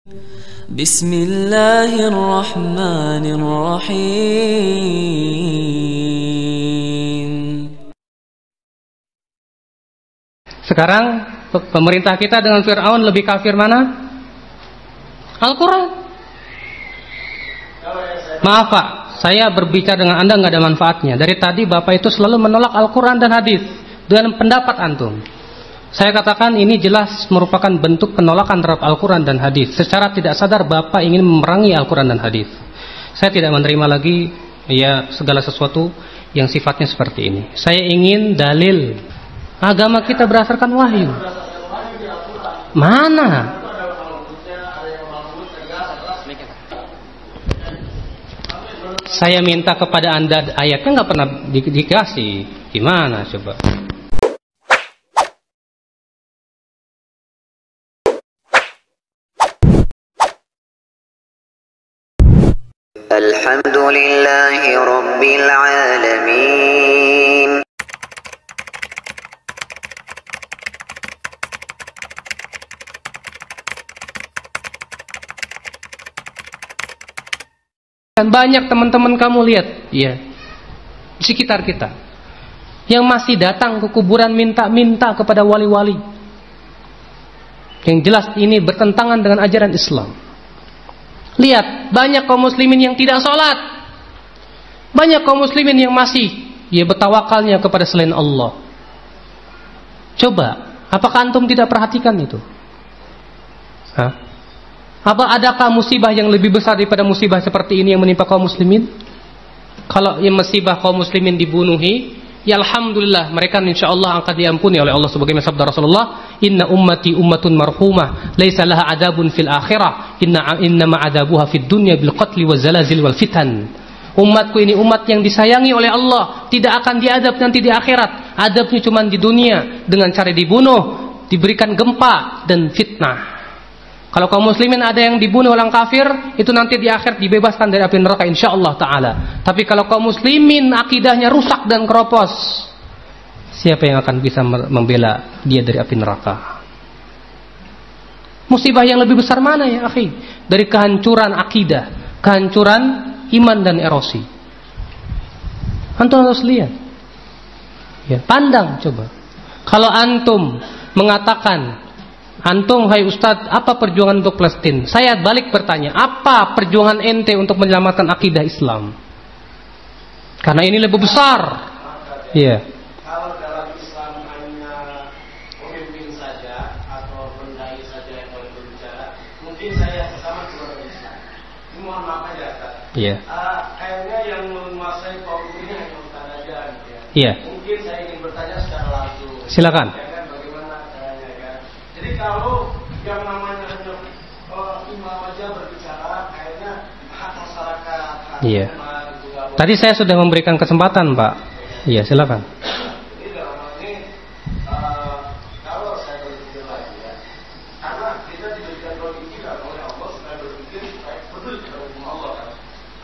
Bismillahirrahmanirrahim. Sekarang pemerintah kita dengan Fir'aun lebih kafir mana? Al-Quran. Maaf Pak, saya berbicara dengan Anda nggak ada manfaatnya. Dari tadi Bapak itu selalu menolak Al-Quran dan hadis dengan pendapat antum. Saya katakan ini jelas merupakan bentuk penolakan terhadap Al-Quran dan hadis. Secara tidak sadar Bapak ingin memerangi Al-Quran dan hadis. Saya tidak menerima lagi ya segala sesuatu yang sifatnya seperti ini. Saya ingin dalil. Agama kita berdasarkan wahyu. Mana? Saya minta kepada Anda ayatnya nggak pernah dikasih. Gimana coba? Alhamdulillahi Rabbil Alamin. Dan banyak teman-teman kamu lihat, ya, di sekitar kita, yang masih datang ke kuburan minta-minta kepada wali-wali. Yang jelas ini bertentangan dengan ajaran Islam. Lihat, banyak kaum muslimin yang tidak sholat. Banyak kaum muslimin yang masih bertawakalnya kepada selain Allah. Coba, apakah antum tidak perhatikan itu? Hah? Apa adakah musibah yang lebih besar daripada musibah seperti ini yang menimpa kaum muslimin? Kalau yang musibah kaum muslimin dibunuhi, ya alhamdulillah mereka insyaallah akan diampuni oleh Allah sebagaimana sabda Rasulullah, "Inna ummati ummatun marhumah, laisa laha adabun fil akhirah, inna ma adabuha fid dunya bil qatli waz zalazil wal fitan." Umatku ini umat yang disayangi oleh Allah, tidak akan diadab nanti di akhirat. Adabnya cuma di dunia dengan cara dibunuh, diberikan gempa dan fitnah. Kalau kaum muslimin ada yang dibunuh orang kafir, itu nanti di akhir dibebaskan dari api neraka insyaallah ta'ala. Tapi kalau kaum muslimin akidahnya rusak dan keropos, siapa yang akan bisa membela dia dari api neraka? Musibah yang lebih besar mana ya akhi? Dari kehancuran akidah, kehancuran iman dan erosi. Antum harus lihat. Ya, pandang coba. Kalau antum mengatakan, antum, hai Ustadz, apa perjuangan untuk Palestina? Saya balik bertanya, apa perjuangan ente untuk menyelamatkan akidah Islam? Karena ini lebih besar. Iya. Kalau dalam Islam hanya pemimpin saja atau pendai saja yang boleh berbicara, mungkin saya sama keluarga Islam. Ini mohon maaf aja, Ustaz. Iya. Kayaknya yang menguasai kaum ini hanya Ustaz aja, gitu ya. Iya. Mungkin saya ingin bertanya secara langsung. Silakan. Jadi kalau yang namanya hanya imam aja berbicara, kayaknya hak masyarakat. Iya. Tadi saya sudah memberikan kesempatan, Pak. Iya, silakan. Jadi dalam hal ini, kalau saya berpikir lagi ya, karena kita diberikan pemikiran oleh Allah supaya berpikir supaya peduli kepada Allah. Kan?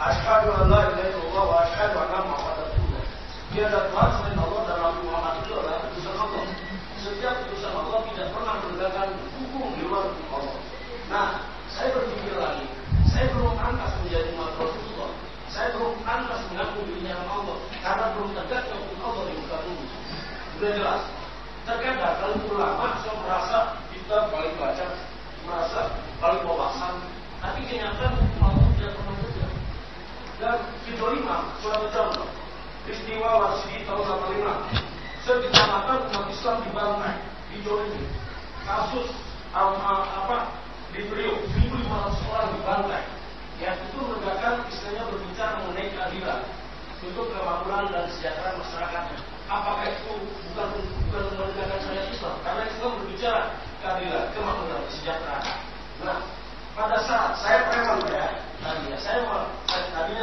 Asyhadu an la ilaha illallah wa asyhadu anna Muhammadar Rasulullah. Tiada Tuhan selain Allah dan Nabi Muhammad itu adalah utusan Allah. Setiap utusan Allah tidak pernah menegakkan hukum di luar hukum Allah. Nah, saya berpikir lagi, saya belum pantas menjadi umat Rasulullah. Saya belum pantas mengaku dirinya Allah karena belum tegaknya hukum Allah di muka bumi. Sudah jelas. Terkadang kalau ulama saya merasa kita paling baca, merasa paling wawasan, tapi kenyataan hukum Allah tidak pernah tegak. Dan video 5 surat Al-Jannah, peristiwa Warsidi tahun 85. Sekecamatan umat Islam dibantai, dizolimi. Kasus di Priok, 1.500 orang dibantai. Ya, itu menegakkan istilahnya berbicara mengenai keadilan untuk kemakmuran dan kesejahteraan masyarakatnya. Apakah itu bukan menegakkan syariat Islam? Karena Islam berbicara keadilan, kemakmuran, kesejahteraan. Nah, pada saat saya preman ya, tadinya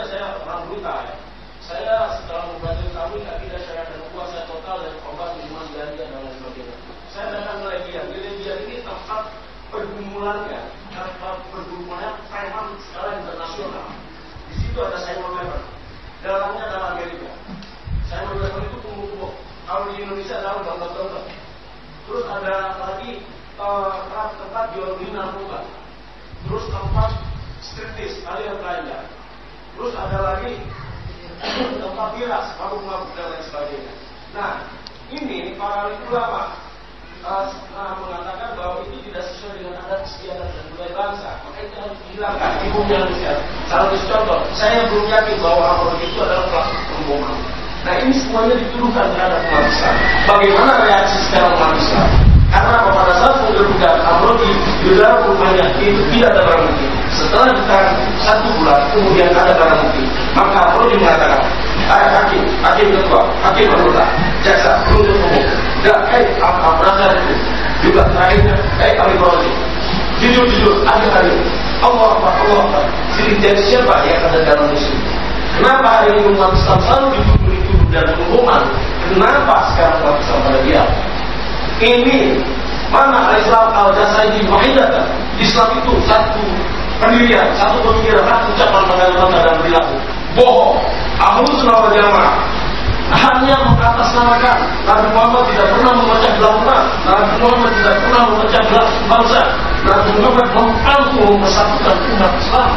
saya orang buta ya. Saya setelah membaca kami akidah syariat dan kuasa total dan obat minuman jariah dan lain sebagainya. Saya datang ke Legian. Di Legian ini tempat pergumulan terus tempat striptis, ada yang belanja, terus ada lagi tempat miras, mabuk-mabuk dan lain sebagainya. Nah, ini para ulama mengatakan bahwa itu tidak sesuai dengan adat istiadat dan budaya bangsa, maka itu harus dihilangkan. Ibu yang lihat, salah satu contoh, saya belum yakin bahwa amrodi itu adalah pelaku pemboman. Nah, ini semuanya dituduhkan terhadap umat Islam. Bagaimana reaksi sekarang umat Islam? Karena pada saat penggerbekan amrodi di dalam rumahnya itu tidak ada barang bukti. Setelah ditahan 1 bulan, kemudian ada barang bukti, maka amrodi mengatakan, hakim ketua, hakim anggota, jaksa, penuntut umum, dan penasihat itu juga terakhirnya, kami proses jujur ada Allah Akbar. Jadi siapa yang ada dalam muslim? Kenapa hari ini umat Islam selalu dituduh dan pengumuman? Kenapa sekarang umat Islam pada diam? Ini mana Islam al-Jasaidi Wahidatan? Islam itu satu pendirian, satu pemikiran, satu ucapan kata dan perilaku. Bohong. Ahlus Sunnah wal Jamaah hanya mengatasnamakan Nabi Muhammad tidak pernah memecah belah umat, Nabi Muhammad tidak pernah memecah belah bangsa, Nabi Muhammad mampu mempersatukan umat Islam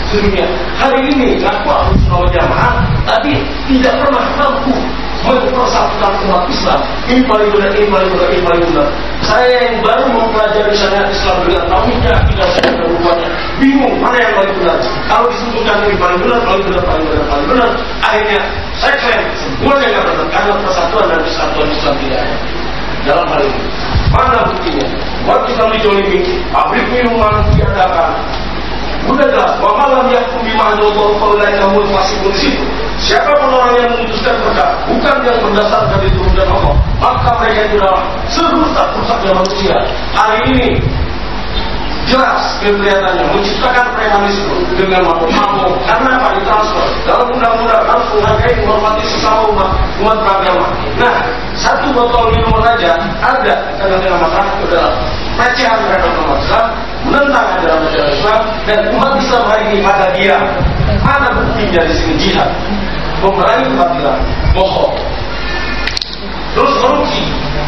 sedunia. Hari ini ngaku Ahlus Sunnah wal Jamaah, tapi tidak pernah mampu mempersatukan umat Islam. Ini paling benar. Saya yang baru mempelajari syariat Islam dengan tauhidnya, tidak saya berubahnya, bingung mana yang paling benar. Kalau disebutkan ini paling benar, akhirnya saya klaim semuanya nggak benar karena persatuan dan kesatuan Islam tidak ada dalam hal ini. Mana buktinya? Buat Islam dijolimi, pabrik minuman diadakan. Udah jelas, wa malam yakum bima anzalallahu faulai kamul fasiqun situ. Siapapun orang yang memutuskan perkara bukan yang berdasarkan diturunkan Allah, maka mereka itu adalah serusak-rusaknya manusia. Hari ini jelas kelihatannya menciptakan premanisme dengan mabuk-mabuk. Karena apa? Ditransfer dalam undang-undang harus menghargai menghormati sesama umat beragama. Nah, 1 botol minuman aja ada di tengah-tengah masyarakat adalah pelecehan terhadap umat Islam, menentang ajaran Islam, dan umat Islam hari ini pada diam. Mana buktinya di sini? Jihad, memerangi kebatilan, bohong. Terus korupsi.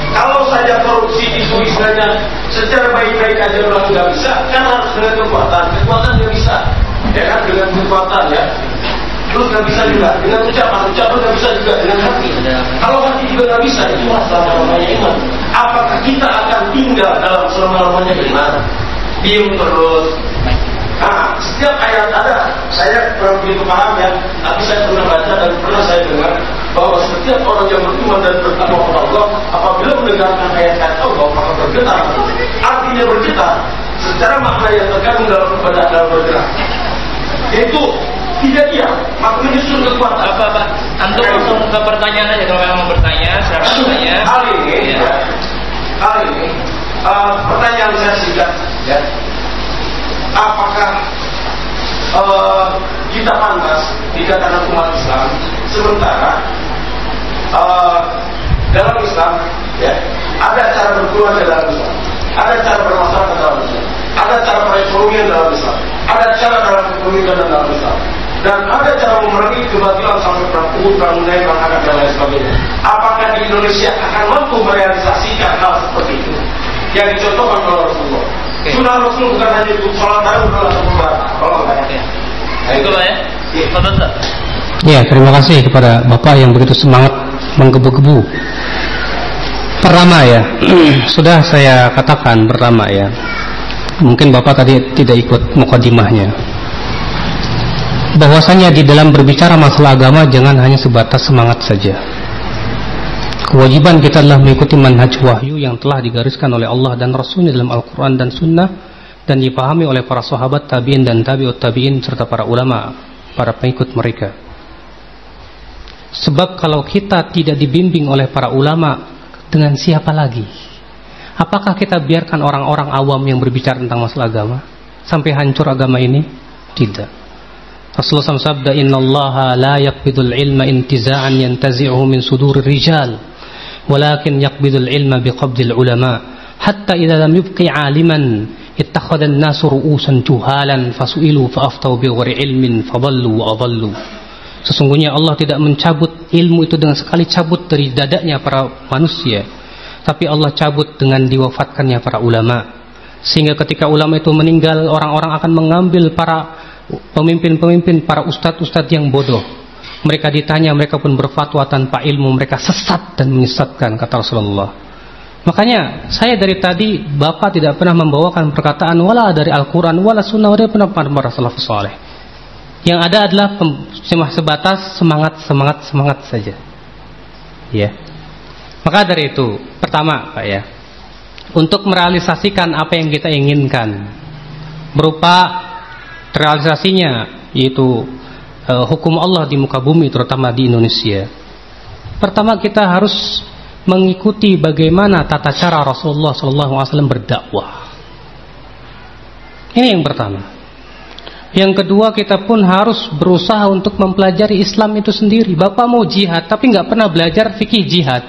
Kalau saja korupsi itu istilahnya secara baik-baik aja orang nggak bisa, kan harus dengan kekuatan nggak bisa, ya kan, dengan kekuatan ya. Terus nggak bisa juga dengan ucapan nggak bisa juga dengan hati. Kalau hati juga nggak bisa, itu selama-lamanya iman. Apakah kita akan tinggal dalam selama-lamanya iman? Diam terus. Nah, setiap ayat ada, saya kurang begitu paham ya, tapi saya pernah baca dan pernah saya dengar bahwa setiap orang yang beriman dan bertakwa kepada Allah, apabila mendengarkan ayat-ayat Allah maka bergetar. Artinya bergetar secara makna yang terkandung dalam ibadah dalam bergerak. Itu tidak diam, maknanya justru kekuatan. Apa? Antum langsung ke pertanyaan aja kalau memang mau bertanya, silakan bertanya. Hal ini, pertanyaan saya singkat ya. Apakah kita pantas dikatakan umat Islam sementara dalam Islam ya ada cara berkeluarga dalam Islam, ada cara bermasyarakat dalam Islam, ada cara perekonomian dalam Islam, ada cara dalam kepemimpinan dalam Islam, dan ada cara memerangi kebatilan sampai perang mengenai perang dan lain sebagainya. Apakah di Indonesia akan mampu merealisasikan hal seperti itu yang dicontohkan oleh Rasulullah? Sunnah Rasul bukan hanya untuk sholat tarawih atau sholat. Nah, itulah ya. Ya, terima kasih kepada Bapak yang begitu semangat menggebu-gebu. Pertama ya, sudah saya katakan pertama ya. Mungkin Bapak tadi tidak ikut mukadimahnya. Bahwasanya di dalam berbicara masalah agama jangan hanya sebatas semangat saja. Kewajiban kita adalah mengikuti manhaj wahyu yang telah digariskan oleh Allah dan Rasulnya dalam Al-Quran dan Sunnah, dan dipahami oleh para sahabat, tabi'in dan tabi'ut tabi'in serta para ulama, para pengikut mereka. Sebab kalau kita tidak dibimbing oleh para ulama, dengan siapa lagi? Apakah kita biarkan orang-orang awam yang berbicara tentang masalah agama sampai hancur agama ini? Tidak. Rasulullah SAW sabda, innallaha la yaqbidul ilma intiza'an yantazi'uhu min sudurir rijal walakin yaqbidul ilma biqabdil ulama hatta idza lam yubqi 'aliman ittakhadha an-nasu ru'usan juhalan fasu'ilu fa'aftau bighairi ilmin fadallu wa adallu. Sesungguhnya Allah tidak mencabut ilmu itu dengan sekali cabut dari dadanya para manusia, tapi Allah cabut dengan diwafatkannya para ulama. Sehingga ketika ulama itu meninggal, orang-orang akan mengambil para pemimpin-pemimpin, para ustadz-ustadz yang bodoh. Mereka ditanya, mereka pun berfatwa tanpa ilmu, mereka sesat dan menyesatkan, kata Rasulullah. Makanya saya dari tadi, Bapak tidak pernah membawakan perkataan wala dari Al-Quran, wala sunnah, wala pernah para salafus saleh. Yang ada adalah sebatas semangat saja. Ya. Maka dari itu, pertama Pak ya, untuk merealisasikan apa yang kita inginkan, berupa realisasinya yaitu hukum Allah di muka bumi, terutama di Indonesia. Pertama kita harus mengikuti bagaimana tata cara Rasulullah SAW berdakwah. Ini yang pertama. Yang kedua, kita pun harus berusaha untuk mempelajari Islam itu sendiri. Bapak mau jihad tapi nggak pernah belajar fikih jihad.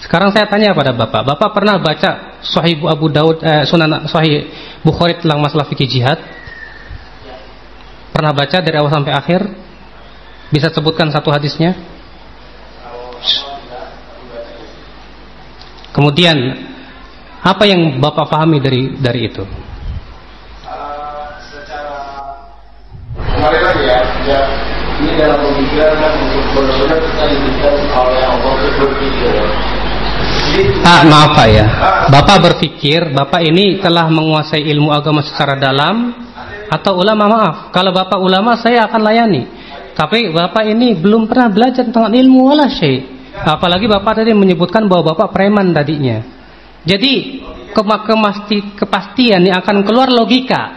Sekarang saya tanya pada Bapak, Bapak pernah baca Sahih Abu Daud, Sunan Sahih Bukhari tentang masalah fikih jihad? Pernah baca dari awal sampai akhir? Bisa sebutkan satu hadisnya? Kemudian apa yang Bapak pahami dari itu? Secara kemarin lagi ya, ini dalam pemikiran kan untuk benar-benar kita diberikan oleh Allah untuk berpikir. Maaf Pak ya, Bapak berpikir Bapak ini telah menguasai ilmu agama secara dalam, atau ulama? Maaf, kalau Bapak ulama saya akan layani. Tapi Bapak ini belum pernah belajar tentang ilmu wala syai'. Apalagi Bapak tadi menyebutkan bahwa Bapak preman tadinya. Jadi kepastian yang akan keluar logika.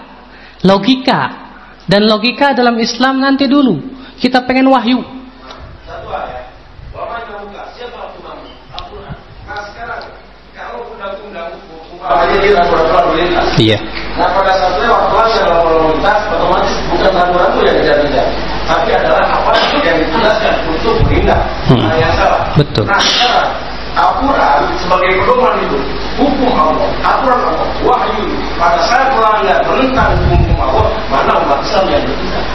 Dan logika dalam Islam nanti dulu. Kita pengen wahyu. Satu ayat, wa man yamuka, siapa hukummu? Al-Quran. Nah sekarang kalau undang-undang umpamanya dia aturan lalu lintas. Iya. Nah pada saat waktu yang lalu lintas, otomatis bukan aturan itu yang dikejar-kejar, tapi adalah apa yang dijelaskan untuk menindak yang salah. Betul. Nah sekarang Al-Quran sebagai pedoman itu, hukum Allah, aturan Allah, wahyu. Pada saat melanggar menentang hukum Allah, mana umat Islam yang bertindak?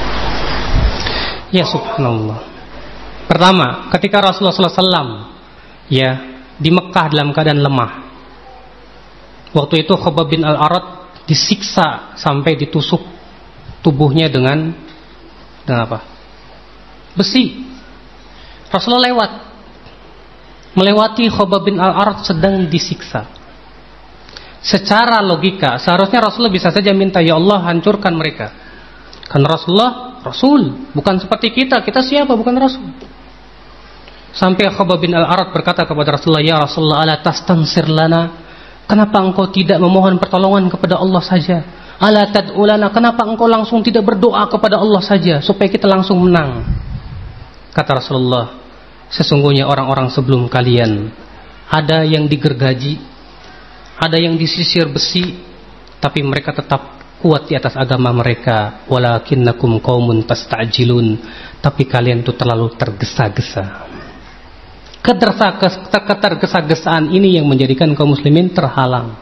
Ya subhanallah. Pertama, ketika Rasulullah SAW ya di Mekah dalam keadaan lemah, waktu itu Khabbab bin Al-Arat disiksa sampai ditusuk tubuhnya dengan apa? Besi. Rasulullah melewati Khabbab bin Al-Arat sedang disiksa. Secara logika seharusnya Rasulullah bisa saja minta, ya Allah hancurkan mereka. Karena Rasulullah Rasul, bukan seperti kita siapa, bukan Rasul. Sampai Khabbab bin Al-Arat berkata kepada Rasulullah, ya Rasulullah, ala tastansir lana, kenapa engkau tidak memohon pertolongan kepada Allah saja? Ala tad'ulana, kenapa engkau langsung tidak berdoa kepada Allah saja supaya kita langsung menang? Kata Rasulullah, sesungguhnya orang-orang sebelum kalian ada yang digergaji, ada yang disisir besi, tapi mereka tetap kuat di atas agama mereka. Walakinnakum qaumun tasta'jilun, tapi kalian itu terlalu tergesa-gesa. Ketergesa-gesaan ini yang menjadikan kaum muslimin terhalang.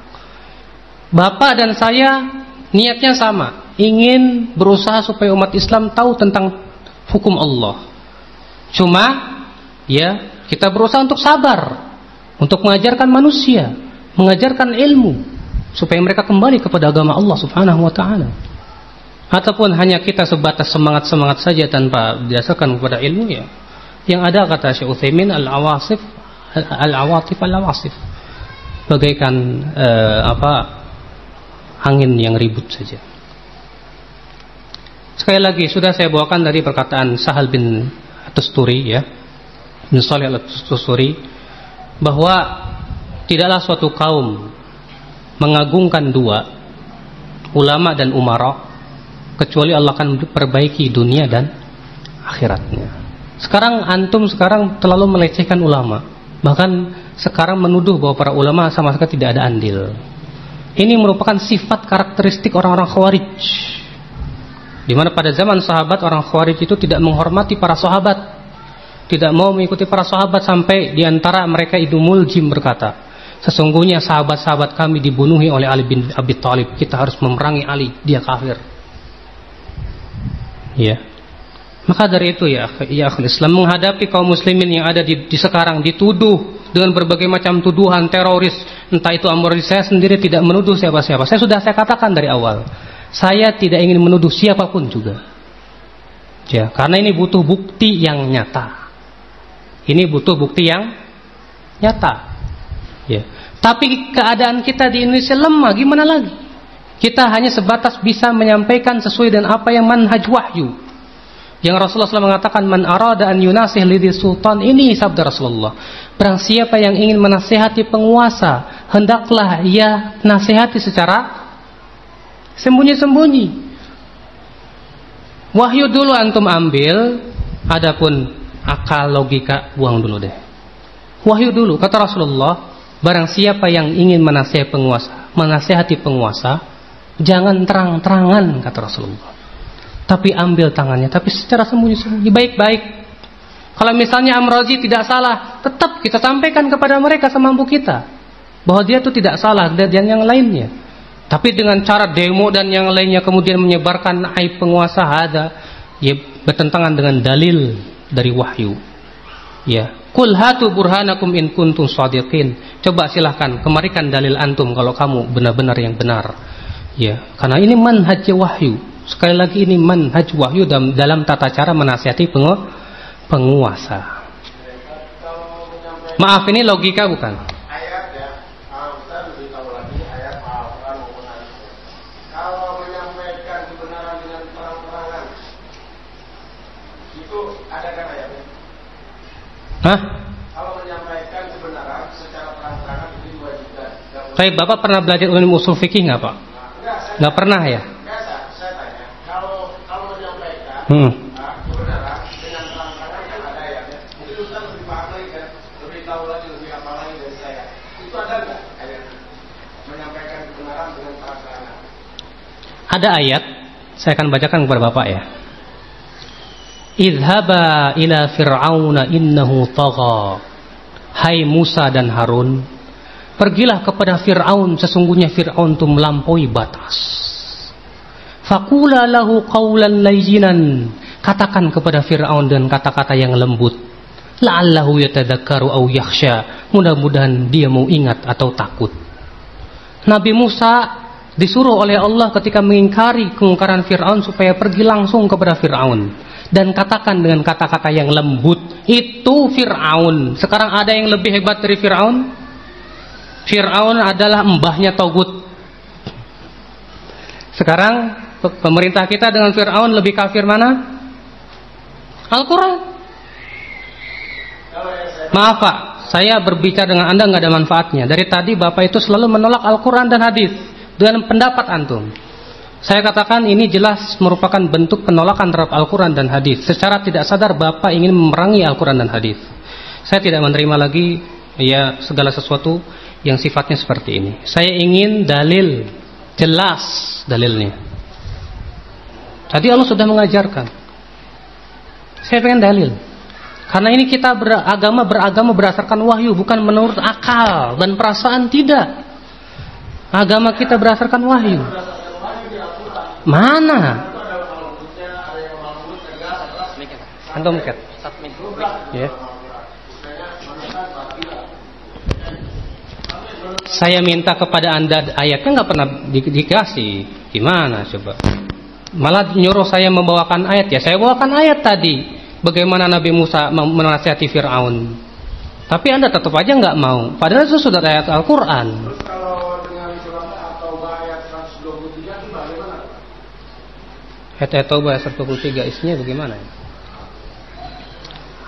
Bapak dan saya niatnya sama, ingin berusaha supaya umat Islam tahu tentang hukum Allah. Cuma ya kita berusaha untuk sabar, untuk mengajarkan manusia, mengajarkan ilmu supaya mereka kembali kepada agama Allah Subhanahu wa taala. Ataupun hanya kita sebatas semangat-semangat saja tanpa didasarkan kepada ilmu, ya. Yang ada, kata Syekh Utsaimin, al-awatif bagaikan angin yang ribut saja. Sekali lagi sudah saya bawakan dari perkataan Sahal bin Tusturi, ya, bin Shalih al-Tusturi, bahwa tidaklah suatu kaum mengagungkan dua, ulama dan umara, kecuali Allah akan perbaiki dunia dan akhiratnya. Sekarang antum terlalu melecehkan ulama, bahkan sekarang menuduh bahwa para ulama sama sekali tidak ada andil. Ini merupakan sifat karakteristik orang-orang Khawarij, di mana pada zaman sahabat orang Khawarij itu tidak menghormati para sahabat, tidak mau mengikuti para sahabat, sampai diantara mereka Ibnu Muljim berkata, sesungguhnya sahabat-sahabat kami dibunuhi oleh Ali bin Abi Thalib, kita harus memerangi Ali, dia kafir. Ya. Maka dari itu ya akhul Islam, menghadapi kaum muslimin yang ada di sekarang dituduh dengan berbagai macam tuduhan teroris, entah itu amoris. Saya sendiri tidak menuduh siapa-siapa. Saya katakan dari awal, saya tidak ingin menuduh siapapun juga. Ya, karena ini butuh bukti yang nyata. Ini butuh bukti yang nyata. Ya. Tapi keadaan kita di Indonesia lemah, gimana lagi? Kita hanya sebatas bisa menyampaikan sesuai dengan apa yang manhaj wahyu. Yang Rasulullah SAW mengatakan, man arada an yunasih lidhi sultan, ini sabda Rasulullah. Barang siapa yang ingin menasihati penguasa, hendaklah ia nasihati secara sembunyi-sembunyi. Wahyu dulu antum ambil, adapun akal logika buang dulu deh. Wahyu dulu, kata Rasulullah, barang siapa yang ingin menasihati penguasa, jangan terang-terangan, kata Rasulullah. Tapi ambil tangannya, tapi secara sembunyi-sembunyi, baik-baik. Kalau misalnya Amrozi tidak salah, tetap kita sampaikan kepada mereka semampu kita bahwa dia itu tidak salah dan yang lainnya. Tapi dengan cara demo dan yang lainnya kemudian menyebarkan aib penguasa, ada ya bertentangan dengan dalil dari wahyu. Ya, qul hatu burhanakum in kuntum shadiqin. Coba silahkan kemarikan dalil antum kalau kamu benar-benar yang benar. Ya, karena ini manhaj wahyu. Sekali lagi ini manhaj wahyu dalam tata cara menasihati penguasa. Maaf, ini logika bukan? Ayat ya, kita lebih tahu lagi ayat Al-Quran maupun hadis. Kalau menyampaikan kebenaran dengan terang-terangan, itu ada kan ayatnya? Hah? Kalau menyampaikan kebenaran secara terang-terangan itu diwajibkan. Tapi Bapak pernah belajar ilmu usul fikih nggak Pak? Nggak pernah ya? Kebenaran dengan terang-terangan kan ada ayatnya. Mungkin Ustaz lebih paham lagi kan, lebih tahu lagi, lebih apa lagi dari saya. Itu ada nggak ayat menyampaikan kebenaran dengan terang-terangan? Ada ayat, saya akan bacakan kepada Bapak ya. Idhaba ila fir'auna innahu tagha. Hai Musa dan Harun, pergilah kepada Fir'aun, sesungguhnya Fir'aun itu melampaui batas. Faqula lahu qawlan layyinan, katakan kepada Fir'aun dengan kata-kata yang lembut. La'allahu yatadzakkaru aw yakhsha, mudah-mudahan dia mau ingat atau takut. Nabi Musa disuruh oleh Allah ketika mengingkari kemungkaran Fir'aun supaya pergi langsung kepada Fir'aun dan katakan dengan kata-kata yang lembut. Itu Fir'aun. Sekarang ada yang lebih hebat dari Fir'aun? Fir'aun adalah mbahnya Togut. Sekarang pemerintah kita dengan Fir'aun lebih kafir mana? Al-Quran. Maaf Pak, saya berbicara dengan Anda nggak ada manfaatnya. Dari tadi Bapak itu selalu menolak Al-Quran dan hadis dengan pendapat antum. Saya katakan ini jelas merupakan bentuk penolakan terhadap Al-Quran dan hadis. Secara tidak sadar Bapak ingin memerangi Al-Quran dan hadis. Saya tidak menerima lagi ya segala sesuatu yang sifatnya seperti ini. Saya ingin dalil, jelas dalilnya. Tadi Allah sudah mengajarkan. Saya pengen dalil. Karena ini kita beragama berdasarkan wahyu, bukan menurut akal dan perasaan, tidak. Agama kita berdasarkan wahyu. Mana? Antum lihat. Ya. Saya minta kepada Anda ayatnya nggak pernah dikasih. Gimana coba? Malah nyuruh saya membawakan ayat. Ya saya bawakan ayat tadi, bagaimana Nabi Musa menasihati Fir'aun. Tapi Anda tetap aja nggak mau, padahal itu sudah ayat Al-Quran. Terus kalau dengan surat At-Taubah ayat 123 itu bagaimana? Ayat At-Taubah ayat 123 isinya bagaimana?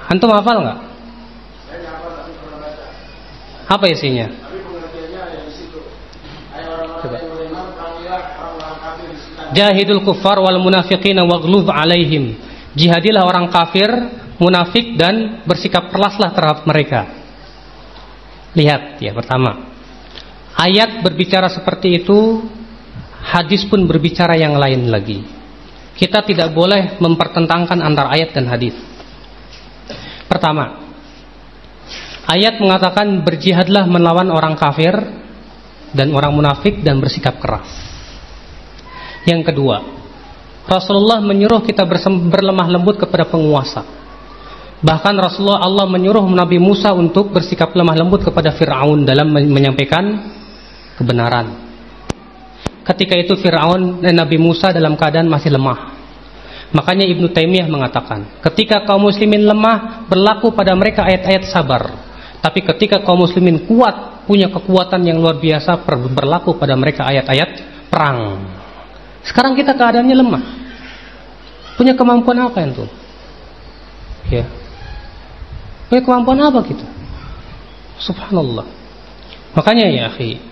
Antum hafal nggak? Saya hafal tapi pernah baca. Apa isinya? Tapi pengertiannya ada di situ. Ayat orang-orang yang beriman, kamilah orang-orang kafir di sekitar. Jahidul kuffar wal munafiqina waghluz alaihim. Jihadilah orang kafir, munafik dan bersikap keraslah terhadap mereka. Lihat ya, pertama. Ayat berbicara seperti itu, hadis pun berbicara yang lain lagi. Kita tidak boleh mempertentangkan antara ayat dan hadis. Pertama, ayat mengatakan berjihadlah melawan orang kafir dan orang munafik dan bersikap keras. Yang kedua, Rasulullah menyuruh kita berlemah lembut kepada penguasa. Bahkan Rasulullah Allah menyuruh Nabi Musa untuk bersikap lemah lembut kepada Fir'aun dalam menyampaikan kebenaran. Ketika itu Fir'aun dan Nabi Musa dalam keadaan masih lemah. Makanya Ibnu Taimiyah mengatakan, ketika kaum muslimin lemah, berlaku pada mereka ayat-ayat sabar. Tapi ketika kaum muslimin kuat, punya kekuatan yang luar biasa, berlaku pada mereka ayat-ayat perang. Sekarang kita keadaannya lemah. Punya kemampuan apa itu? Ya. Punya kemampuan apa kita? Subhanallah. Makanya ya akhi,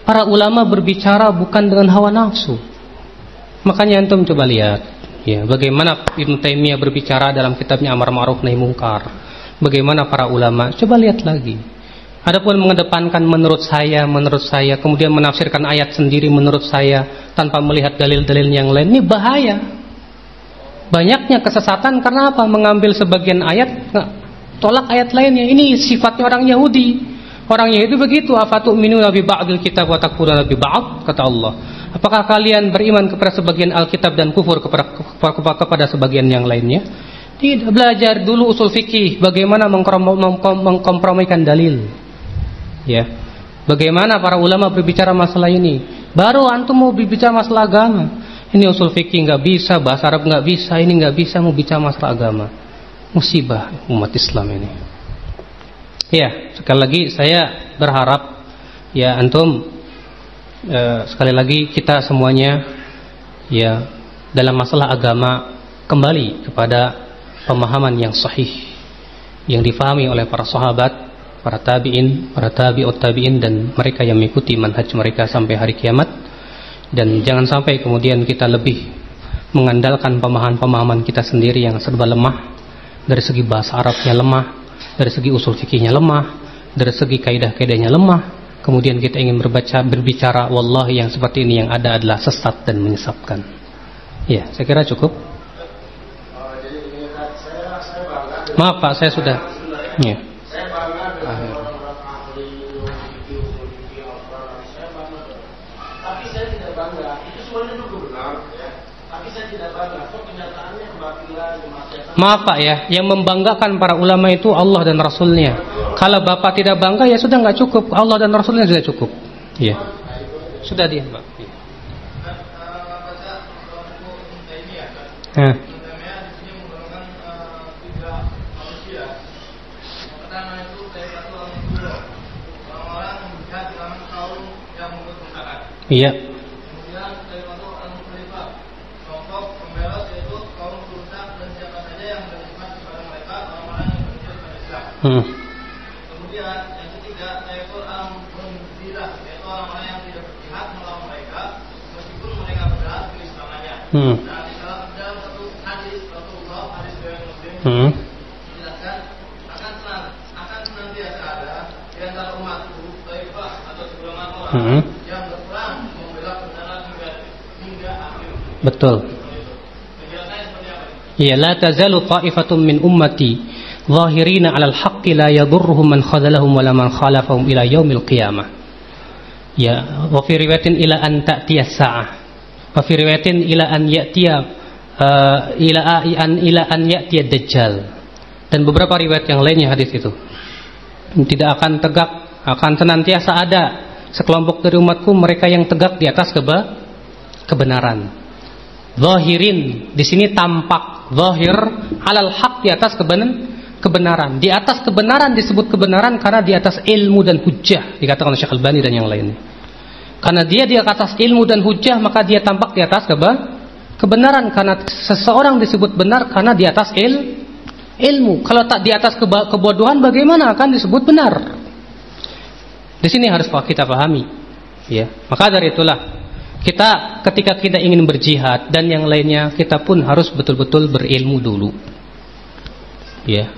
para ulama berbicara bukan dengan hawa nafsu. Makanya antum coba lihat, ya, bagaimana Ibnu Taimiyah berbicara dalam kitabnya Amar Ma'ruf Nahi Mungkar. Bagaimana para ulama? Coba lihat lagi. Adapun mengedepankan menurut saya, kemudian menafsirkan ayat sendiri menurut saya tanpa melihat dalil-dalil yang lain, ini bahaya. Banyaknya kesesatan karena apa? Mengambil sebagian ayat, tolak ayat lainnya. Ini sifatnya orang Yahudi. Orang Yahudi begitu, afatu'minuna bi ba'dil kitab wa takfuruna bi ba'd, kata Allah. Apakah kalian beriman kepada sebagian Alkitab dan kufur kepada sebagian yang lainnya? Tidak. Belajar dulu usul fikih, bagaimana mengkompromikan dalil. Ya. Bagaimana para ulama berbicara masalah ini. Baru antum mau berbicara masalah agama. Ini usul fikih nggak bisa, bahasa Arab nggak bisa, ini nggak bisa, mau bicara masalah agama. Musibah umat Islam ini. Ya, sekali lagi saya berharap ya antum sekali lagi kita semuanya ya dalam masalah agama kembali kepada pemahaman yang sahih yang difahami oleh para sahabat, para tabi'in, para tabi'ut tabi'in dan mereka yang mengikuti manhaj mereka sampai hari kiamat. Dan jangan sampai kemudian kita lebih mengandalkan pemahaman-pemahaman kita sendiri yang serba lemah. Dari segi bahasa Arabnya lemah, dari segi usul fikihnya lemah, dari segi kaidah-kaidahnya lemah. Kemudian kita ingin berbicara wallahi yang seperti ini yang ada adalah sesat dan menyesatkan. Ya, saya kira cukup. Maaf Pak, saya sudah. Ya. Saya bangga dengan orang-orang ahli fikih, usul fikih, saya bangga. Tapi saya tidak bangga. Itu semuanya dulu benar, ya. Tapi saya tidak bangga. Kok kenyataannya kebatilan, kemaksiatan. Maaf Pak ya, yang membanggakan para ulama itu Allah dan Rasulnya. Kalau Bapak tidak bangga ya sudah nggak cukup, Allah dan Rasulnya sudah cukup. Ya, sudah dia Pak. Ya. Iya. Kemudian daripada orang khalifah, kelompok pembelas yaitu kaum rusak dan siapa saja yang beriman kepada mereka orang-orang yang benci kepada Islam. Kemudian yang ketiga yaitu al-munzilah, yaitu orang-orang yang tidak berjihad melawan mereka meskipun mereka berhak keislamannya. Nah, di dalam satu hadis Rasulullah, hadis riwayat Muslim, dijelaskan akan senantiasa ada di antara umatku taifah atau segolongan orang yang berperang membela kebenaran hingga akhir. Betul. Penjelasannya seperti apa? Ya, la tazalu ta'ifatun min ummati zahirina 'alal haqqi la yadurruhum man khadalahum wa la man khalafahum ila yaumil qiyamah. Ya, wa fi riwayatin ila an ta'tiya as-sa'ah. Wa fi riwayatin ila an ya'tiya ila an ya'tiya dajjal. Dan beberapa riwayat yang lainnya hadis itu. Tidak akan tegak, akan senantiasa ada sekelompok dari umatku mereka yang tegak di atas kebenaran. Zahirin di sini tampak, zahir alal haq di atas kebenaran. Di atas kebenaran disebut kebenaran karena di atas ilmu dan hujjah, dikatakan oleh Syekh Al-Albani dan yang lainnya. Karena dia di atas ilmu dan hujjah, maka dia tampak di atas kebenaran. Karena seseorang disebut benar karena di atas ilmu. Kalau tak di atas kebodohan, bagaimana akan disebut benar? Di sini harus kita pahami, ya. Maka dari itulah kita ketika kita ingin berjihad dan yang lainnya, kita pun harus betul-betul berilmu dulu, ya.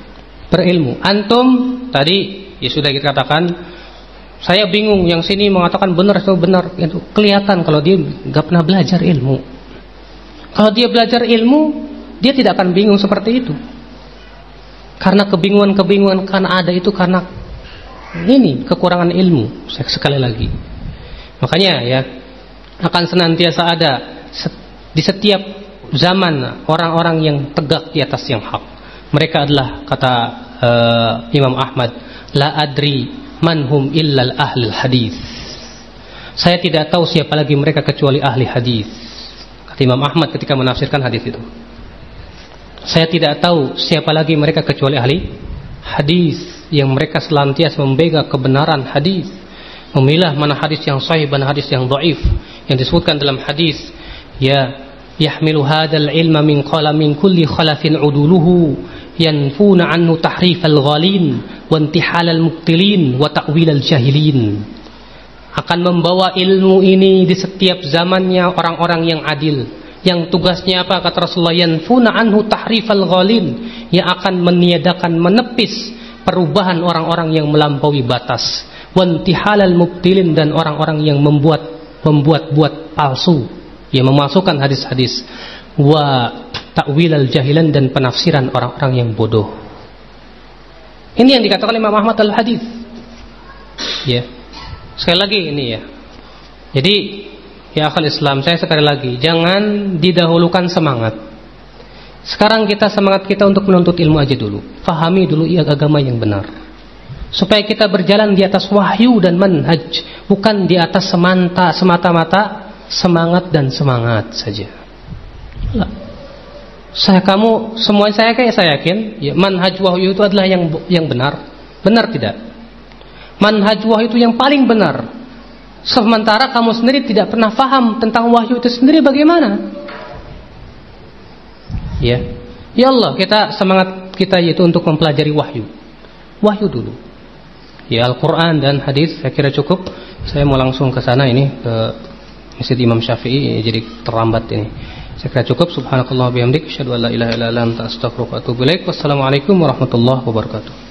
Berilmu. Antum tadi ya sudah kita katakan, saya bingung. Yang sini mengatakan benar atau benar, itu kelihatan kalau dia nggak pernah belajar ilmu. Kalau dia belajar ilmu, dia tidak akan bingung seperti itu. Karena kebingungan karena ada itu karena ini kekurangan ilmu. Sekali lagi, makanya ya akan senantiasa ada di setiap zaman orang-orang yang tegak di atas yang hak. Mereka adalah, kata Imam Ahmad, la adri manhum illal ahlul hadis. Saya tidak tahu siapa lagi mereka kecuali ahli hadis. Kata Imam Ahmad ketika menafsirkan hadis itu. Saya tidak tahu siapa lagi mereka kecuali ahli hadis, yang mereka senantiasa membela kebenaran hadis, memilah mana hadis yang sahih dan hadis yang dhaif. Yang disebutkan dalam hadis, ya yahmilu hadzal ilma min qalamin kulli khalafin uduluhu yanfuna anhu tahrifal ghalin wa intihalal mubtilin wa ta'wilal jahilin. Akan membawa ilmu ini di setiap zamannya orang-orang yang adil, yang tugasnya apa, kata Rasulullah, yanfuna anhu tahrifal ghalin, yang akan meniadakan, menepis perubahan orang-orang yang melampaui batas, wa intihalal mubtilin, dan orang-orang yang membuat palsu, yang memasukkan hadis-hadis, wa ta'wilal jahilan, dan penafsiran orang-orang yang bodoh. Ini yang dikatakan Imam Ahmad al-Hadis. Ya. Sekali lagi ini ya. Jadi ya akhal Islam, saya sekali lagi, jangan didahulukan semangat. Sekarang kita semangat kita untuk menuntut ilmu aja dulu. Fahami dulu agama yang benar, supaya kita berjalan di atas wahyu dan manhaj, bukan di atas semata-mata semangat dan semangat saja. Saya yakin ya, manhaj wahyu itu adalah yang benar. Benar tidak? Manhaj wahyu itu yang paling benar. Sementara kamu sendiri tidak pernah paham tentang wahyu itu sendiri, bagaimana? Ya Allah, kita semangat kita yaitu untuk mempelajari wahyu dulu. Ya, Al-Quran dan hadis saya kira cukup. Saya mau langsung ke sana ini, ke Masjid Imam Syafi'i, jadi terlambat ini. Saya kira cukup. Subhanakallah bihamdik, asyhadu an la ilaha illa anta, astaghfiruka wa atubu ilaik. Wassalamualaikum warahmatullahi wabarakatuh.